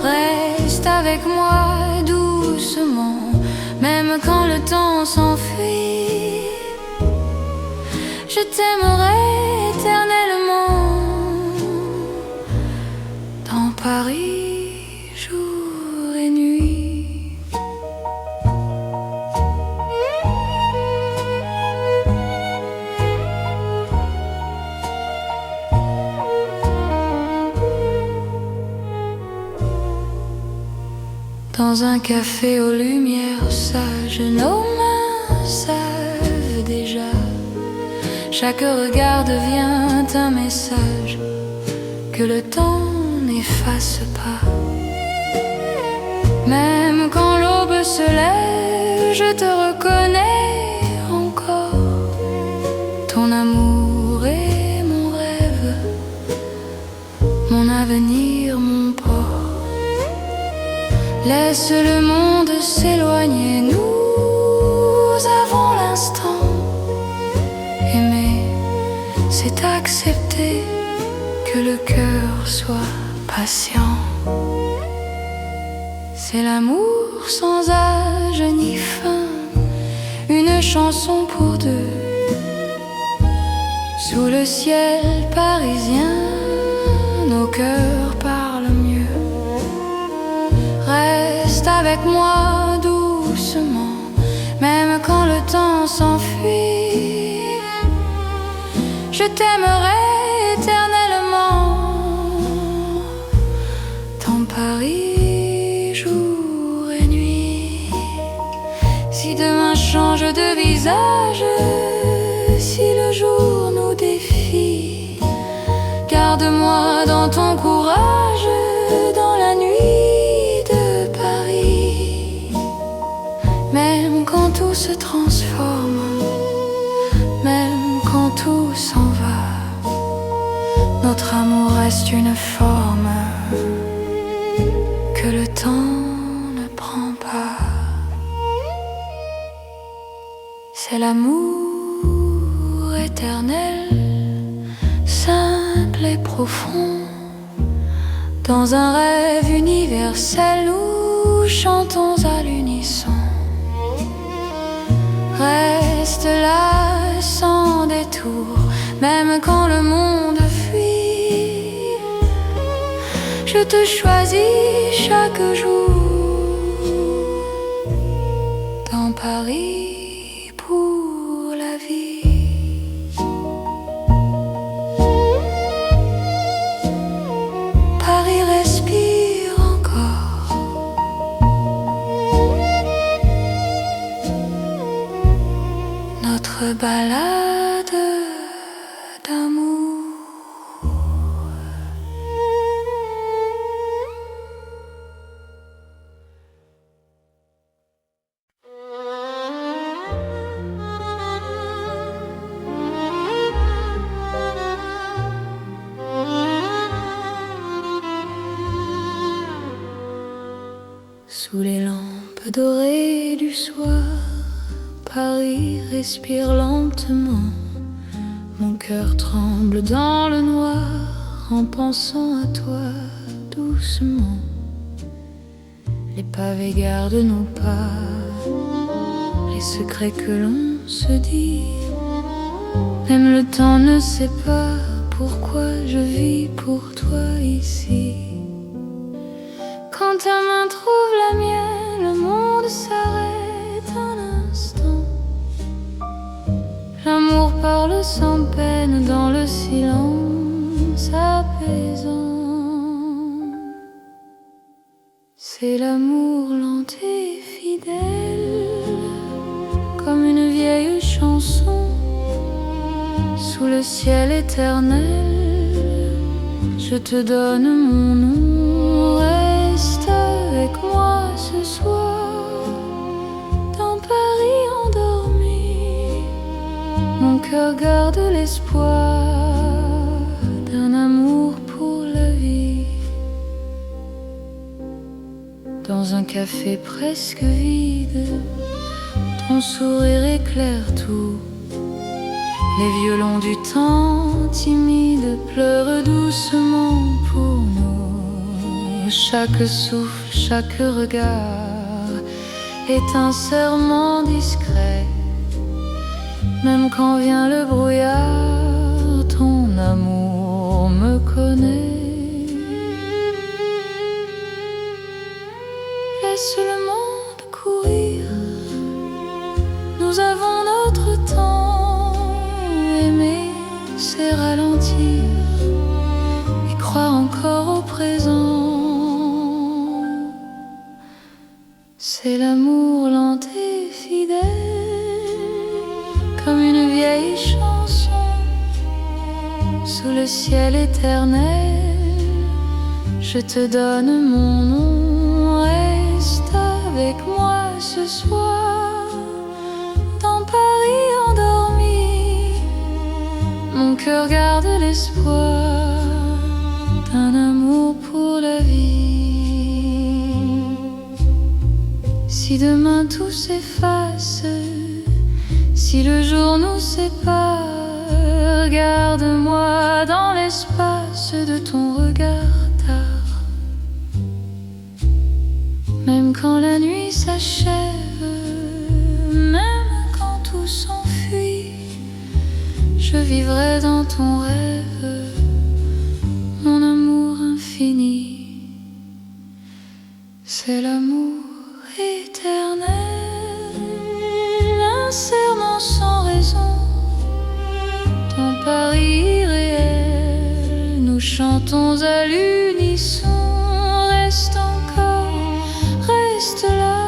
A: Reste avec moi doucement, même quand le temps s'enfuit. Je t'aimerai éternellement dans Paris, jour et nuit. Dans un café aux lumières sages, nos mains savent déjà. Chaque regard devient un message que le temps n'efface pas. Même quand l'aube se lève, je te reconnais encore. Ton amour est mon rêve, mon avenir, mon port. Laisse le monde s'éloigner, nous avons l'instant. Aimer, c'est accepter que le cœur soit patient. C'est l'amour sans âge ni fin, une chanson pour deux. Sous le ciel parisien, nos cœurs parlent mieux. Reste avec moi doucement, même quand le temps s'enfuit. Je t'aimerai éternellement dans Paris, jour et nuit. Si demain change de visage, si le jour nous défie, garde-moi dans ton courage, dans la nuit de Paris. Même quand tout se transforme, même quand tout s'en va, notre amour reste une forme que le temps ne prend pas. C'est l'amour éternel, simple et profond. Dans un rêve universel, nous chantons à l'unisson. Reste là sans détour, même quand le monde fuit. Je te choisis chaque jour dans Paris pour la vie. Paris respire encore. Notre balade d'amour. Sous les lampes dorées du soir, Paris respire lentement. Mon cœur tremble dans le noir en pensant à toi doucement. Les pavés gardent nos pas, les secrets que l'on se dit. Même le temps ne sait pas pourquoi je vis pour toi ici. Quand ta main trouve la mienne, le monde s'arrête un instant. L'amour parle sans peine dans le silence apaisant. C'est l'amour lent et fidèle, comme une vieille chanson. Sous le ciel éternel, je te donne mon nom. Reste avec moi ce soir, dans Paris endormi. Mon cœur garde l'espoir d'un amour pour la vie. Dans un café presque vide, ton sourire éclaire tout. Les violons du temps timide pleurent doucement pour nous. Chaque souffle, chaque regard est un serment discret. Même quand vient le brouillard, ton amour me connaît. Laisse le monde courir, nous avons notre temps. Aimer, c'est ralentir et croire encore au présent. C'est l'amour lent et fidèle, comme une vieille chanson. Sous le ciel éternel, je te donne mon nom. Reste avec moi ce soir, dans Paris endormi. Mon cœur garde l'espoir d'un amour pour la vie. Si demain tout s'efface, si le jour nous sépare, garde-moi dans l'espace de ton regard tard. Même quand la nuit s'achève, même quand tout s'enfuit, je vivrai dans ton rêve, mon amour infini. C'est l'amour éternel, un serment sans raison. Dans Paris irréel, nous chantons à l'unisson. Reste encore, reste là,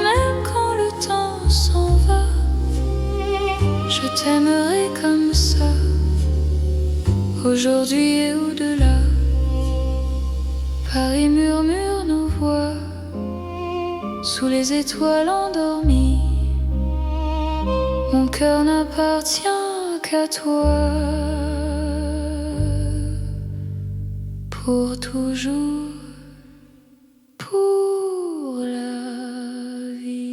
A: même quand le temps s'en va. Je t'aimerai comme ça, aujourd'hui et au-delà. Paris murmure nos voix, sous les étoiles endormies. Mon cœur n'appartient qu'à toi, pour toujours, pour la vie.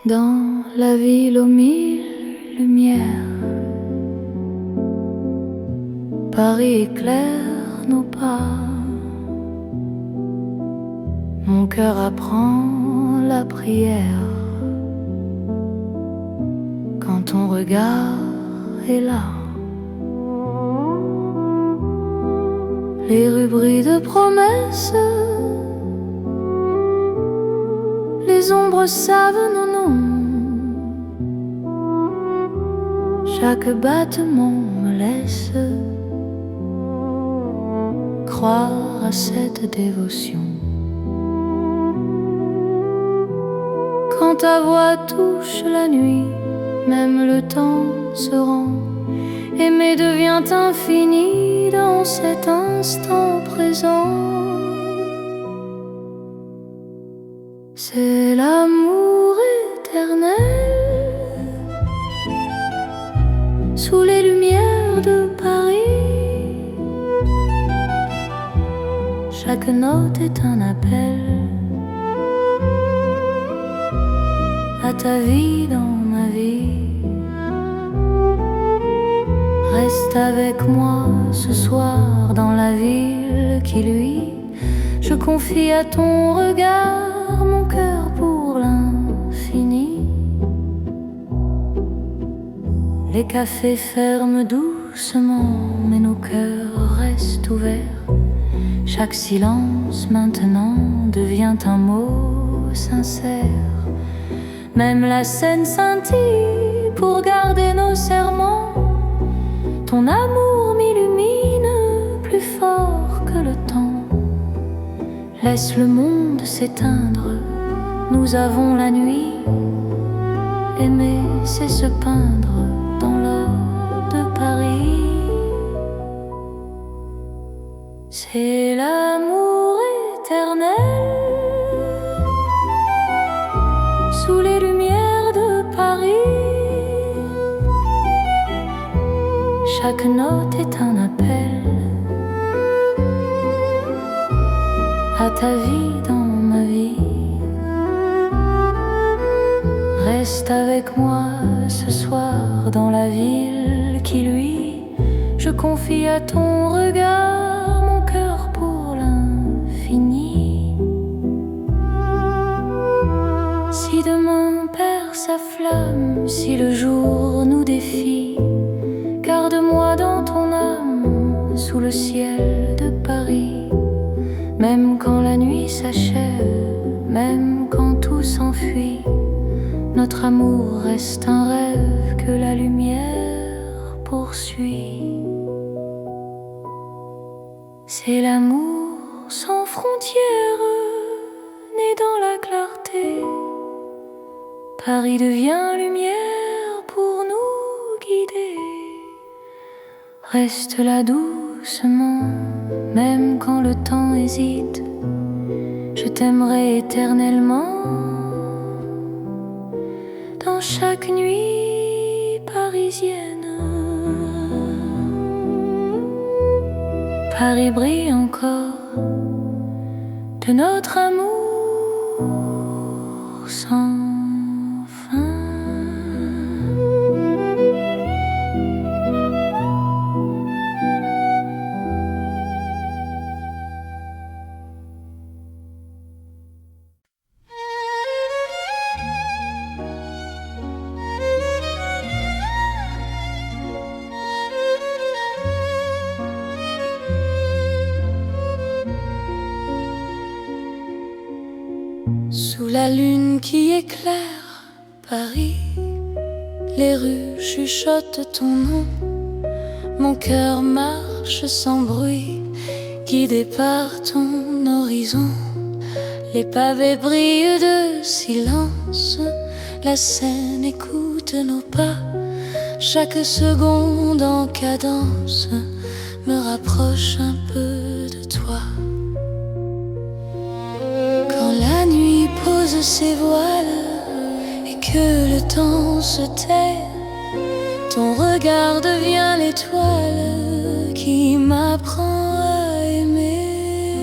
A: Dans la ville aux mille lumières, Paris éclaire nos pas. Mon cœur apprend la prière quand ton regard est là. Les rues brillent de promesses, les les ombres savent nos noms. Chaque battement me laisse croire à cette dévotion. Quand ta voix touche la nuit, même le temps se rend. Aimer devient infini dans cet instant présent. C'est l'amour éternel sous les lumières de Paris. Chaque note est un appel à ta vie dans ma vie. Reste avec moi ce soir dans la ville qui luit. Je confie à ton regard mon cœur pour l'infini. Les cafés ferment doucement, mais nos cœurs restent ouverts. Chaque silence maintenant devient un mot sincère. Même la scène scintille pour garder nos serments. Ton amour m'illumine plus fort que le temps. Laisse le monde s'éteindre, nous avons la nuit. Aimer, c'est se peindre dans l'or de Paris. C'est l'amour éternel sous les lumières de Paris. Chaque note est un appel à ta vie dans ma vie. Reste avec moi ce soir dans la ville qui luit. Je confie à ton regard mon cœur pour l'infini. Si demain perd sa flamme, si le jour nous défie, garde-moi dans ton âme sous le ciel de Paris. Même quand la nuit s'achève, même quand tout s'enfuit, notre amour reste un rêve que la lumière poursuit. C'est l'amour sans frontières, né dans la clarté. Paris devient lumière pour nous guider. Reste là doucement, même quand le temps hésite. Je t'aimerai éternellement dans chaque nuit parisienne. Paris brille encore de notre amour sans fin. Sous la lune qui éclaire Paris, les rues chuchotent ton nom. Mon cœur marche sans bruit, guidé par ton horizon. Les pavés brillent de silence, la Seine écoute nos pas. Chaque seconde en cadence me rapproche un peu de toi. Quand la nuit pose ses voiles et que le temps se tait, ton regard devient l'étoile qui m'apprend à aimer.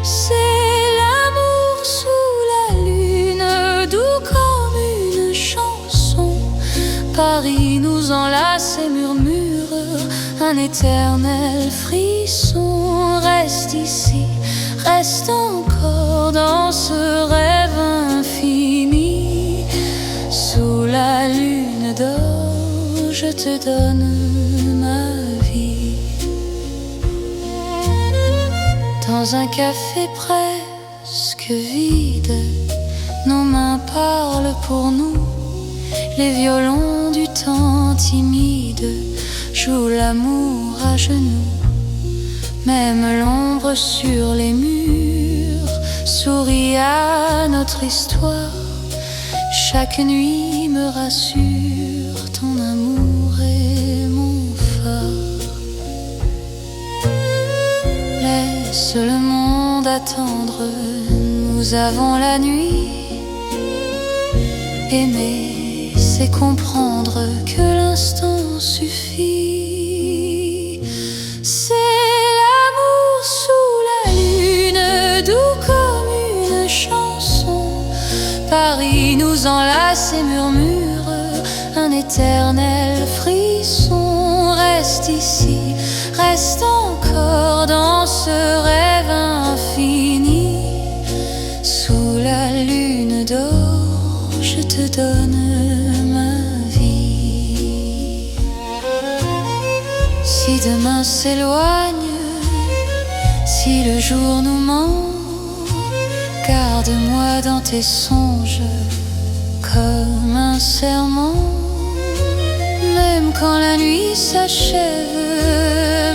A: C'est l'amour sous la lune, doux comme une chanson. Paris nous enlace et murmure un éternel frisson. Reste ici, reste encore dans ce rêve infini. Sous la lune d'or, je te donne ma vie. Dans un café presque vide, nos mains parlent pour nous. Les violons du temps timide jouent l'amour à genoux. Même l'ombre sur les murs sourit à notre histoire. Chaque nuit me rassure, ton amour est mon phare. Laisse le monde attendre, nous avons la nuit. Aimer, c'est comprendre que l'instant suffit. C'est l'amour sous la lune, doux comme une chanson. Paris nous enlace et murmure un éternel frisson. Reste ici, reste encore dans ce rêve infini. Sous la lune d'or, je te donne ma vie. Si demain s'éloigne, si le jour nous ment, garde-moi dans tes songes comme un serment. Même quand la nuit s'achève,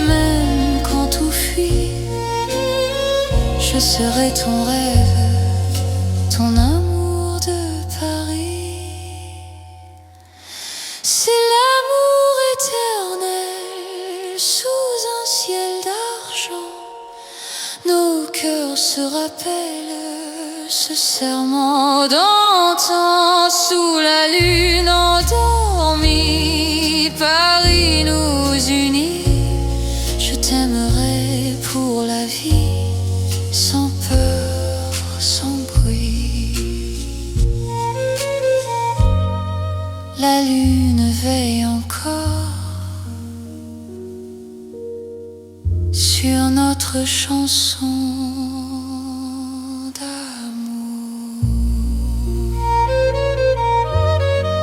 A: même quand tout fuit, je serai ton rêve, ton amour de Paris. C'est l'amour éternel sous un ciel d'argent. Nos cœurs se rappellent ce serment d'antan. Sous la lune endormie, Paris nous unit. Je t'aimerai pour la vie, sans peur, sans bruit. La lune veille encore sur notre chanson.